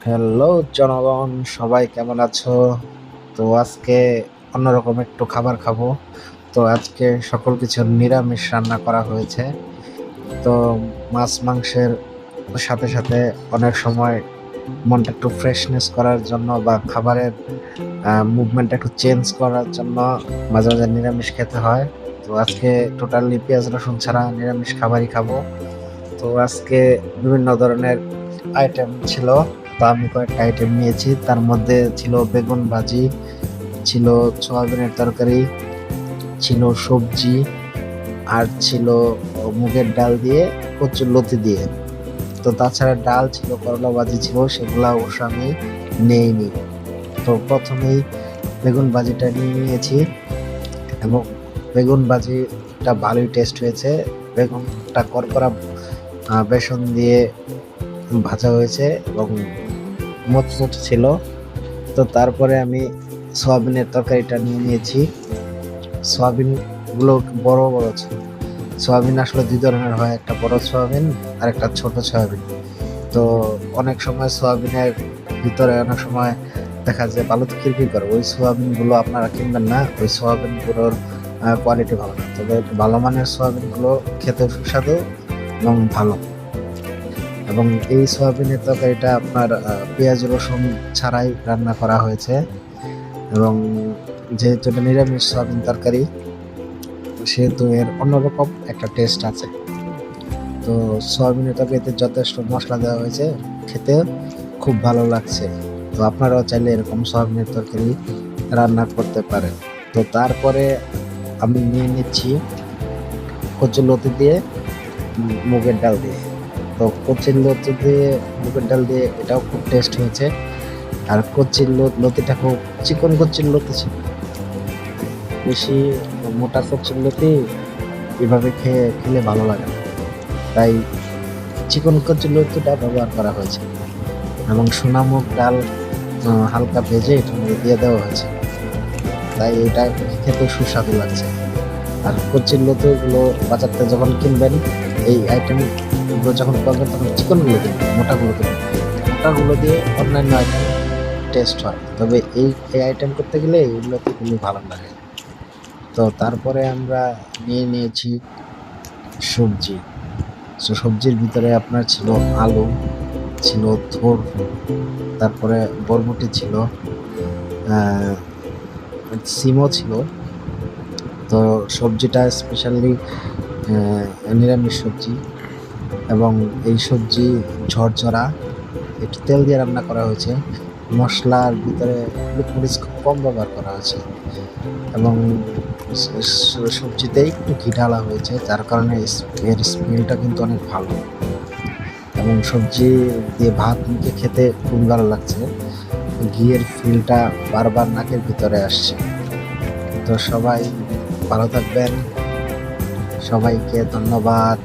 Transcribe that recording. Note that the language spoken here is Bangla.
হ্যালো জনগণ, সবাই কেমন আছো? তো আজকে অন্যরকম একটু খাবার খাবো। তো আজকে সকল কিছু নিরামিষ রান্না করা হয়েছে। তো মাছ মাংসের সাথে সাথে অনেক সময় মনটা একটু ফ্রেশনেস করার জন্য বা খাবারের মুভমেন্ট একটু চেঞ্জ করার জন্য মাঝে মাঝে নিরামিষ খেতে হয়। তো আজকে টোটালি পেঁয়াজ রসুন ছাড়া নিরামিষ খাবারই খাবো। তো আজকে বিভিন্ন ধরনের আইটেম ছিল। তো আমি কয়েকটা আইটেম নিয়েছি, তার মধ্যে ছিল বেগুন ভাজি, ছিল সয়াবিনের তরকারি, ছিল সবজি, আর ছিল মুগের ডাল দিয়ে কচুরলতি দিয়ে। তো তাছাড়া ডাল ছিল, করলা ভাজি ছিল, সেগুলো অবশ্য আমি নেইনি। তো প্রথমেই বেগুন ভাজিটা নিয়ে নিয়েছি এবং বেগুন ভাজিটা ভালোই টেস্ট হয়েছে। বেগুনটা করকরা বেসন দিয়ে ভাজা হয়েছে এবং মচমচ ছিল। তো তারপরে আমি সয়াবিনের তরকারিটা নিয়ে নিয়েছি। সয়াবিনগুলো বড় বড় ছিল। সয়াবিন আসলে দুই ধরনের হয়, একটা বড় সয়াবিন আর একটা ছোট সয়াবিন। তো অনেক সময় সয়াবিনের ভিতরে অনেক সময় দেখা যায় বালুতে কিরকির করে, ওই সয়াবিনগুলো আপনারা কিনবেন না। ওই সয়াবিনগুলোর কোয়ালিটি ভালো না, তবে ভালো মানের সয়াবিনগুলো খেতে সুস্বাদু এবং ভালো। এবং এই সয়াবিনের তরকারিটা আপনার পেঁয়াজ রসুন ছাড়াই রান্না করা হয়েছে। এবং যেহেতু এটা নিরামিষ সয়াবিন তরকারি, সেহেতু এর অন্যরকম একটা টেস্ট আছে। তো সয়াবিনের তরকারিতে যথেষ্ট মশলা দেওয়া হয়েছে, খেতে খুব ভালো লাগছে। তো আপনারাও চাইলে এরকম সয়াবিনের তরকারি রান্না করতে পারেন। তো তারপরে আমি নিয়ে নিচ্ছি কচুরলতি দিয়ে মুগের ডাল দিয়ে। তো কচুরলতি দিয়ে মুগের ডাল দিয়ে এটাও খুব টেস্ট হয়েছে। আর কচুরলতিটা খুব চিকন কচুরলতি ছিল, বেশি মোটা কচুরলতি এভাবে খেলে ভালো লাগে না, তাই চিকন কচুরলতিটা ব্যবহার করা হয়েছে। এবং সোনামুগ ডাল হালকা ভেজে এটার মধ্যে দিয়ে দেওয়া হয়েছে, তাই এটা খেতে সুস্বাদু লাগছে। আর কচুরলতিগুলো বাজার থেকে যখন কিনবেন, এই আইটেমগুলো যখন করবেন তখন চিকনগুলো কিনবেন, মোটাগুলো কিনবেন। মোটাগুলো দিয়ে অন্যান্য আইটেম টেস্ট হয়, তবে এই আইটেম করতে গেলে এইগুলোতে খুবই ভালো লাগে। তো তারপরে আমরা নিয়ে নিয়েছি সবজি। তো সবজির ভিতরে আপনার ছিল আলু, ছিল থোর, তারপরে বরবটি ছিল, সিমও ছিল। তো সবজিটা স্পেশালি নিরামিষ সবজি এবং এই সবজি ঝরঝরা, একটু তেল দিয়ে রান্না করা হয়েছে। মশলার ভিতরে মরিচ খুব কম ব্যবহার করা হয়েছে এবং সবজিতে একটু ঘি ঢালা হয়েছে, যার কারণে এর স্মেলটা কিন্তু অনেক ভালো। এবং সবজি দিয়ে ভাত মুখে খেতে খুব ভালো লাগছে, ঘিয়ের ফিলটা বারবার নাকের ভিতরে আসছে। তো সবাই ভালো থাকবেন, সবাইকে ধন্যবাদ।